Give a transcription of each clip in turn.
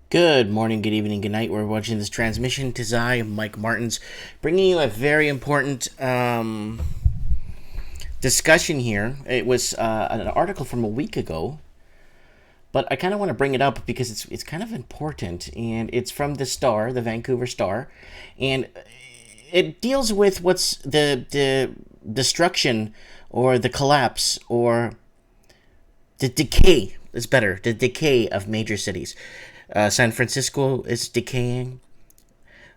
Good morning, good evening, good night. We're watching this transmission. Tis I, Mike Martins, bringing you a very important discussion here. It was an article from a week ago, but I kind of want to bring it up because it's kind of important, and it's from the Star, the Vancouver Star, and it deals with what's the destruction or the collapse or the decay. Is better, the decay of major cities. San Francisco is decaying.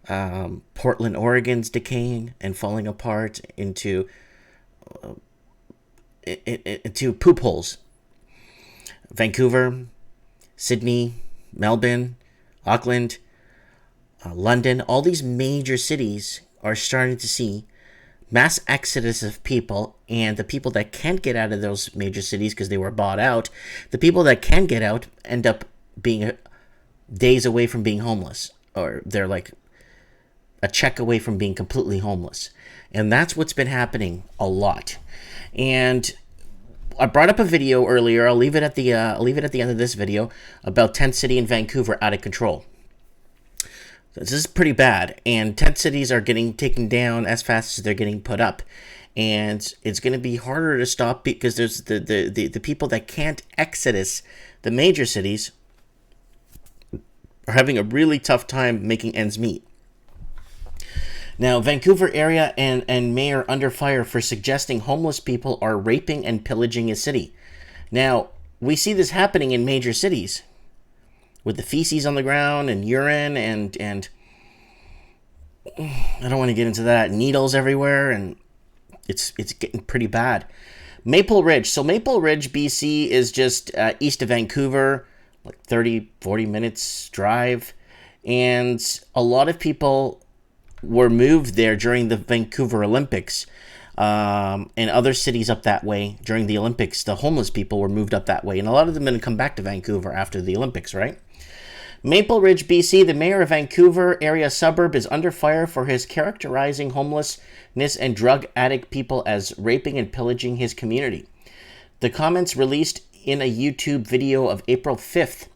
Portland, Oregon's decaying and falling apart into poop holes. Vancouver, Sydney, Melbourne, Auckland, London, all these major cities are starting to see mass exodus of people, and the people that can't get out of those major cities because they were bought out, the people that can get out end up being days away from being homeless, or they're like a check away from being completely homeless. And that's what's been happening a lot. And I brought up a video earlier. I'll leave it at the end of this video about tent city in Vancouver out of control. This is pretty bad, and tent cities are getting taken down as fast as they're getting put up. And it's going to be harder to stop because there's the people that can't exodus the major cities are having a really tough time making ends meet. Now, Vancouver-area and mayor under fire for suggesting homeless people are raping and pillaging a city. Now, we see this happening in major cities with the feces on the ground and urine and I don't want to get into that. Needles everywhere, and it's getting pretty bad. Maple Ridge. So Maple Ridge, BC is just east of Vancouver, like 30-40 minutes drive, and a lot of people were moved there during the Vancouver Olympics, and other cities up that way during the Olympics. The homeless people were moved up that way, and a lot of them didn't come back to Vancouver after the Olympics, right? Maple Ridge, BC, the mayor of Vancouver-area suburb is under fire for his characterizing homelessness and drug addict people as raping and pillaging his community. The comments released in a YouTube video of April 5th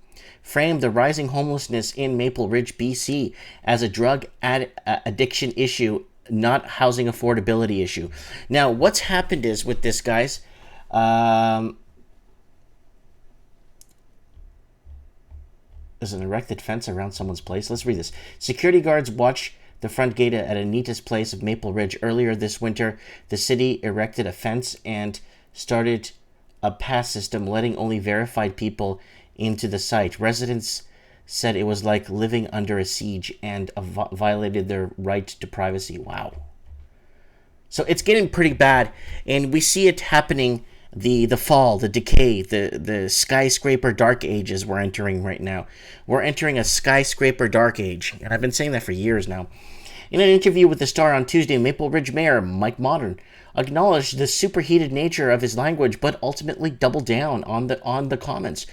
framed the rising homelessness in Maple Ridge, BC as a drug addiction issue, not housing affordability issue. Now, what's happened is with this, guys, there's an erected fence around someone's place. Let's read this. Security guards watch the front gate at Anita's place of Maple Ridge. Earlier this winter, the city erected a fence and started a pass system letting only verified people into the site. Residents said it was like living under a siege and violated their right to privacy. Wow. So it's getting pretty bad, and we see it happening. The fall, the decay, the skyscraper dark ages we're entering right now. We're entering a skyscraper dark age, and I've been saying that for years now. In an interview with the Star on Tuesday, Maple Ridge Mayor Mike Morden acknowledged the superheated nature of his language, but ultimately doubled down on the comments.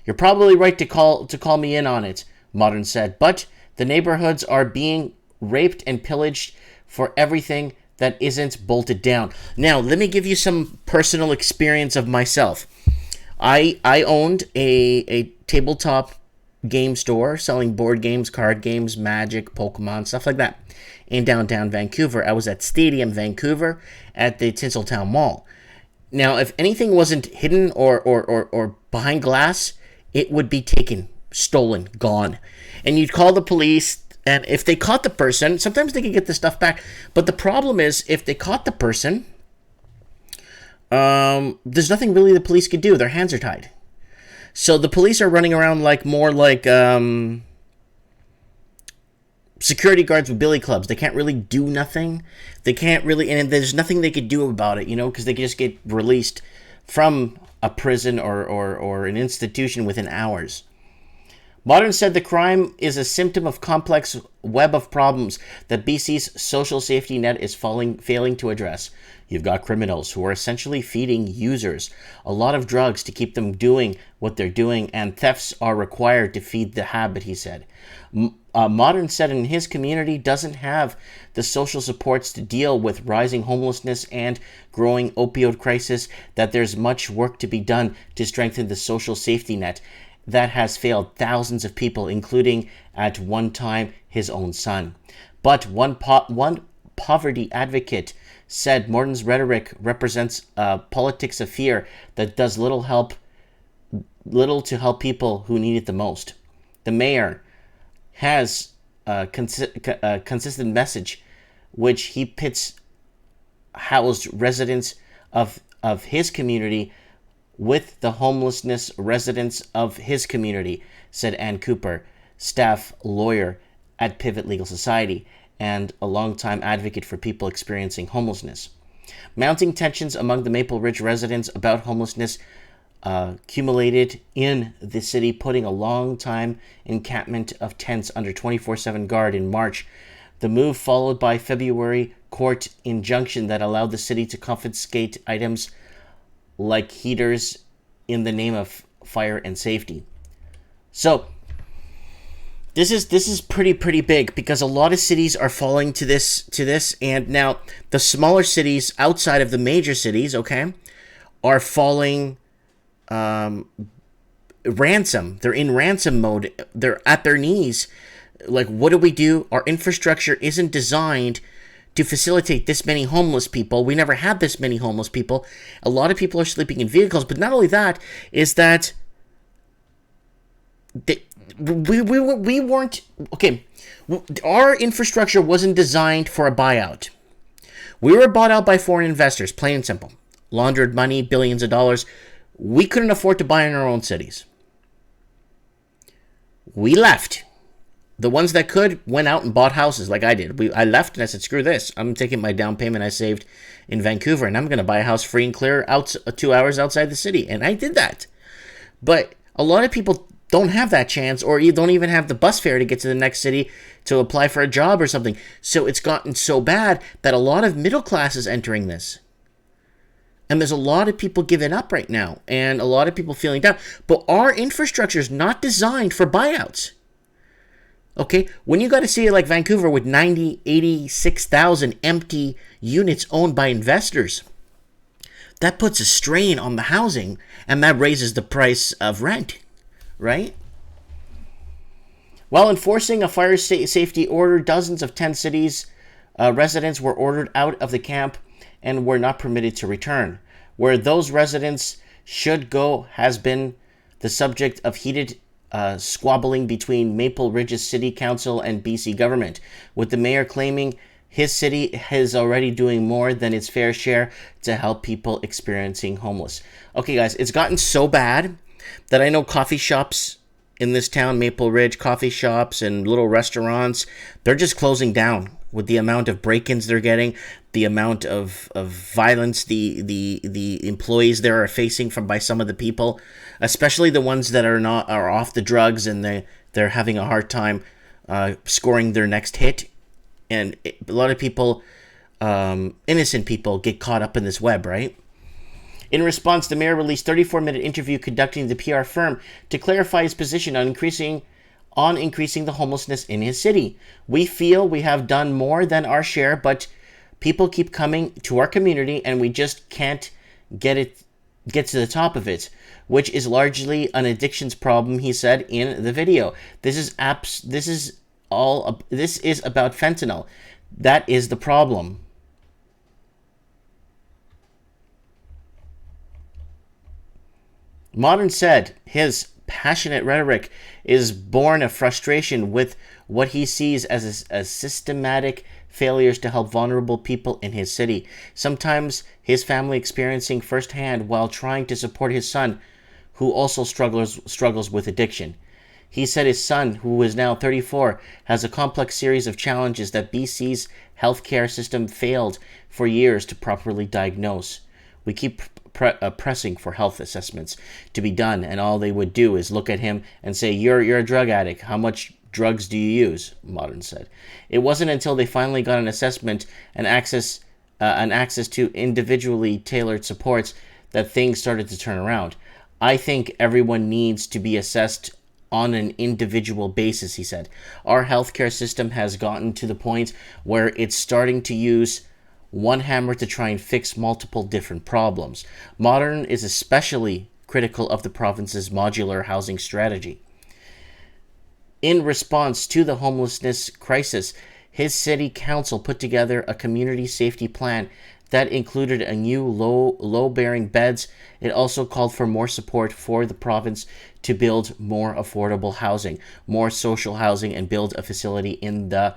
"You're probably right to call me in on it," Morden said, "but the neighborhoods are being raped and pillaged for everything that isn't bolted down." Now, let me give you some personal experience of myself. I owned a tabletop game store selling board games, card games, Magic, Pokemon, stuff like that in downtown Vancouver. I was at Stadium Vancouver at the Tinseltown Mall. Now, if anything wasn't hidden or behind glass, it would be taken, stolen, gone. And you'd call the police, and if they caught the person, sometimes they could get the stuff back. But the problem is, if they caught the person, there's nothing really the police could do. Their hands are tied. So the police are running around more like security guards with billy clubs. They can't really do nothing. They can't really, and there's nothing they could do about it, because they could just get released from a prison or an institution within hours. Morden said the crime is a symptom of complex web of problems that BC's social safety net is failing to address. You've got criminals who are essentially feeding users a lot of drugs to keep them doing what they're doing, and thefts are required to feed the habit, he said. Morden said in his community doesn't have the social supports to deal with rising homelessness and growing opioid crisis, that there's much work to be done to strengthen the social safety net. that has failed thousands of people, including at one time his own son. But one poverty advocate said Morden's rhetoric represents a politics of fear that does little to help people who need it the most. The mayor has a consistent message, which he pits housed residents of his community with the homelessness residents of his community, said Ann Cooper, staff lawyer at Pivot Legal Society and a longtime advocate for people experiencing homelessness. Mounting tensions among the Maple Ridge residents about homelessness accumulated in the city, putting a long-time encampment of tents under 24/7 guard in March. The move followed by February court injunction that allowed the city to confiscate items like heaters in the name of fire and safety. So this is pretty big, because a lot of cities are falling to this, and now the smaller cities outside of the major cities, okay, are falling ransom. They're in ransom mode. They're at their knees. Like, what do we do? Our infrastructure isn't designed to facilitate this many homeless people. We never had this many homeless people. A lot of people are sleeping in vehicles, but not only that, is that we weren't, okay, our infrastructure wasn't designed for a buyout. We were bought out by foreign investors, plain and simple. Laundered money, billions of dollars. We couldn't afford to buy in our own cities. We left. The ones that could went out and bought houses like I did. I left and I said, screw this. I'm taking my down payment I saved in Vancouver and I'm going to buy a house free and clear out 2 hours outside the city. And I did that. But a lot of people don't have that chance, or you don't even have the bus fare to get to the next city to apply for a job or something. So it's gotten so bad that a lot of middle class is entering this. And there's a lot of people giving up right now and a lot of people feeling down. But our infrastructure is not designed for buyouts. Okay, when you got a city like Vancouver with 86,000 empty units owned by investors, that puts a strain on the housing and that raises the price of rent, right? While enforcing a fire safety order, dozens of tent cities residents were ordered out of the camp and were not permitted to return. Where those residents should go has been the subject of heated squabbling between Maple Ridge's city council and BC government, with the mayor claiming his city is already doing more than its fair share to help people experiencing homeless. Okay, guys, it's gotten so bad that I know coffee shops in this town, Maple Ridge, coffee shops and little restaurants, they're just closing down with the amount of break-ins they're getting, the amount of violence the employees there are facing by some of the people, especially the ones that are off the drugs and they're having a hard time scoring their next hit. And a lot of people, innocent people, get caught up in this web, right? In response, the mayor released a 34-minute interview conducting the PR firm to clarify his position on increasing the homelessness in his city. We feel we have done more than our share, but people keep coming to our community and we just can't get to the top of it, which is largely an addictions problem, he said in the video. This is about fentanyl. That is the problem. Morden said his passionate rhetoric is born of frustration with what he sees as systematic failures to help vulnerable people in his city. Sometimes his family experiencing firsthand while trying to support his son, who also struggles with addiction. He said his son, who is now 34, has a complex series of challenges that BC's healthcare system failed for years to properly diagnose. We keep pressing for health assessments to be done, and all they would do is look at him and say, you're a drug addict. How much drugs do you use? Morden said. It wasn't until they finally got an assessment and access to individually tailored supports that things started to turn around. I think everyone needs to be assessed on an individual basis, he said. Our healthcare system has gotten to the point where it's starting to use one hammer to try and fix multiple different problems. Morden is especially critical of the province's modular housing strategy. In response to the homelessness crisis, his city council put together a community safety plan that included a new low-bearing beds. It also called for more support for the province to build more affordable housing, more social housing, and build a facility in the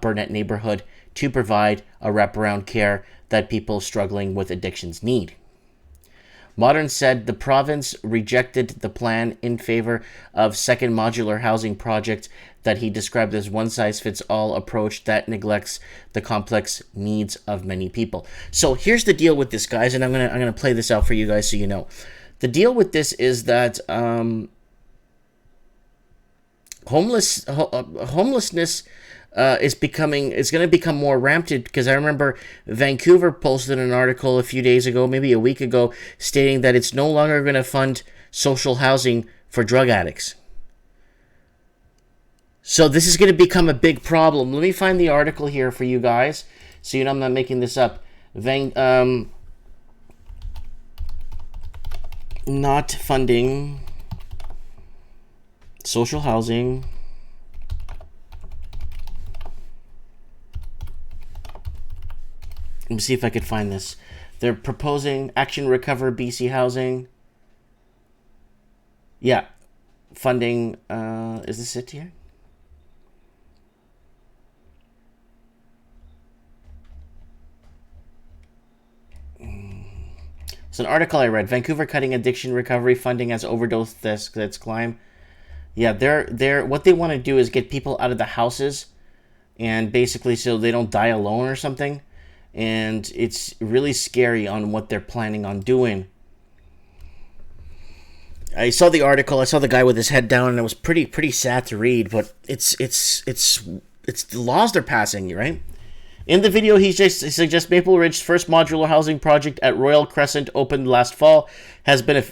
Burnett neighborhood to provide a wraparound care that people struggling with addictions need. Morden said the province rejected the plan in favor of second modular housing project that he described as one-size-fits-all approach that neglects the complex needs of many people. So here's the deal with this, guys, and I'm gonna play this out for you guys so you know. The deal with this is that homelessness is going to become more rampant, because I remember Vancouver posted an article a few days ago, maybe a week ago, stating that it's no longer going to fund social housing for drug addicts. So this is going to become a big problem. Let me find the article here for you guys, so you know I'm not making this up. Not funding social housing Let me see if I could find this. They're proposing Action Recover BC Housing. Yeah. Funding. Is this it here? It's an article I read. Vancouver cutting addiction recovery funding as overdose deaths climb. Yeah, they're what they want to do is get people out of the houses, and basically so they don't die alone or something. And it's really scary on what they're planning on doing. I saw the article. I saw the guy with his head down, and it was pretty sad to read. But it's the laws they're passing, right? In the video, he suggests Maple Ridge's first modular housing project at Royal Crescent, opened last fall, has been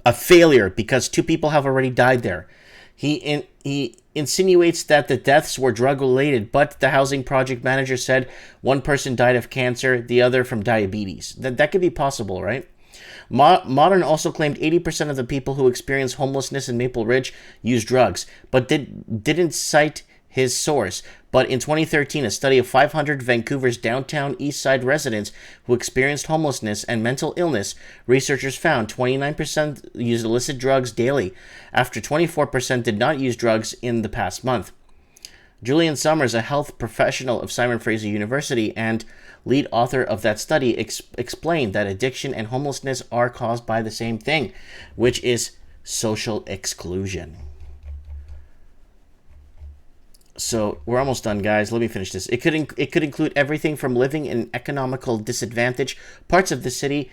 a failure because 2 people have already died there. He insinuates that the deaths were drug-related, but the housing project manager said one person died of cancer, the other from diabetes. That could be possible, right? Morden also claimed 80% of the people who experience homelessness in Maple Ridge use drugs, but didn't cite his source. But in 2013, a study of 500 Vancouver's downtown east side residents who experienced homelessness and mental illness, researchers found 29% used illicit drugs daily, after 24% did not use drugs in the past month. Julian Summers, a health professional of Simon Fraser University and lead author of that study, explained that addiction and homelessness are caused by the same thing, which is social exclusion. So we're almost done, guys. Let me finish this. It could include everything from living in economical disadvantage, parts of the city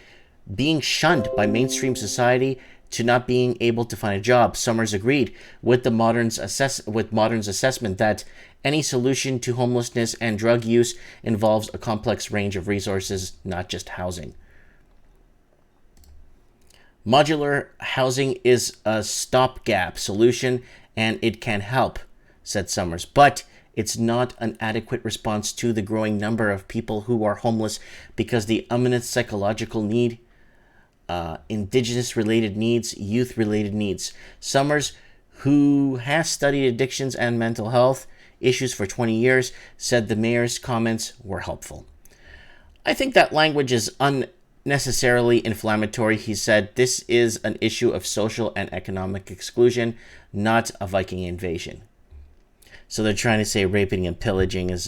being shunned by mainstream society, to not being able to find a job. Summers agreed with Moderne's assessment that any solution to homelessness and drug use involves a complex range of resources, not just housing. Modular housing is a stopgap solution, and it can help, said Summers, but it's not an adequate response to the growing number of people who are homeless, because the imminent psychological need, Indigenous-related needs, youth-related needs. Summers, who has studied addictions and mental health issues for 20 years, said the mayor's comments were helpful. I think that language is unnecessarily inflammatory. He said, this is an issue of social and economic exclusion, not a Viking invasion. So they're trying to say raping and pillaging as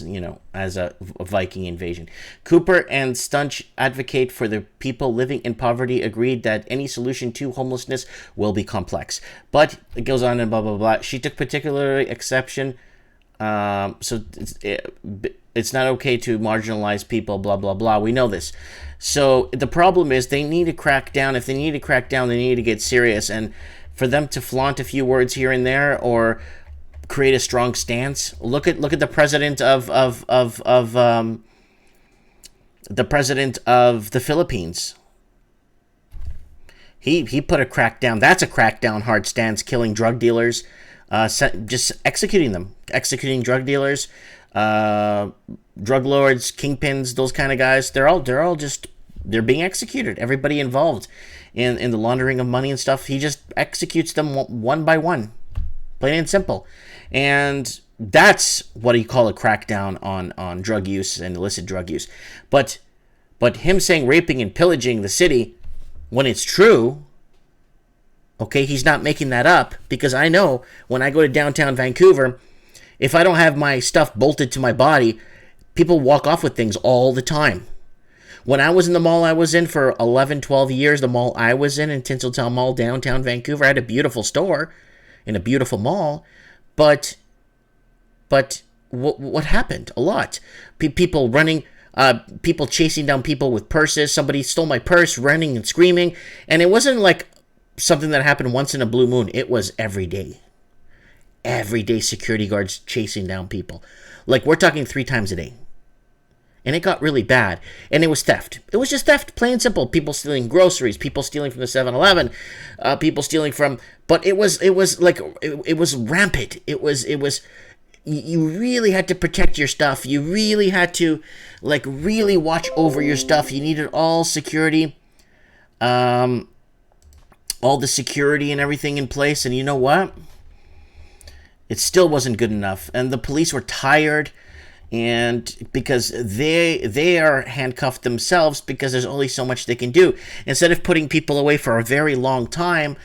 a Viking invasion. Cooper and Stunch advocate for the people living in poverty, agreed that any solution to homelessness will be complex. But it goes on and blah, blah, blah. She took particular exception. So it's not okay to marginalize people, blah, blah, blah. We know this. So the problem is they need to crack down. If they need to crack down, they need to get serious. And for them to flaunt a few words here and there, or create a strong stance. Look at the president of the Philippines. He put a crackdown. That's a crackdown, hard stance, killing drug dealers, just executing drug dealers, drug lords, kingpins, those kind of guys. They're all just they're being executed. Everybody involved in the laundering of money and stuff, he just executes them one by one, plain and simple. And that's what you call a crackdown on drug use and illicit drug use. But him saying raping and pillaging the city, when it's true, okay, he's not making that up, because I know when I go to downtown Vancouver, if I don't have my stuff bolted to my body, people walk off with things all the time. When I was in the mall I was in for 11, 12 years, the mall I was in Tinseltown Mall, downtown Vancouver, I had a beautiful store in a beautiful mall, but what happened? A lot. People running, people chasing down people with purses. Somebody stole my purse, running and screaming. And it wasn't like something that happened once in a blue moon. It was every day. Every day security guards chasing down people. Like, we're talking 3 times a day. And it got really bad. And it was theft. It was just theft, plain and simple. People stealing groceries, people stealing from the 7-Eleven, people stealing from... But it was rampant. It was... You really had to protect your stuff. You really had to, like, really watch over your stuff. You needed all security, all the security and everything in place. And you know what? It still wasn't good enough. And the police were tired, and because they are handcuffed themselves, because there's only so much they can do. Instead of putting people away for a very long time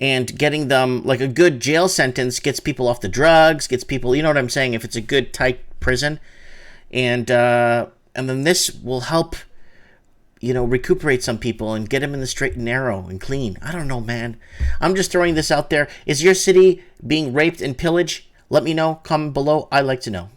and getting them, like, a good jail sentence gets people off the drugs, gets people, you know what I'm saying, if it's a good tight prison, and then this will help, you know, recuperate some people and get them in the straight and narrow and clean. I don't know, man. I'm just throwing this out there. Is your city being raped and pillaged? Let me know. Comment below. I'd like to know.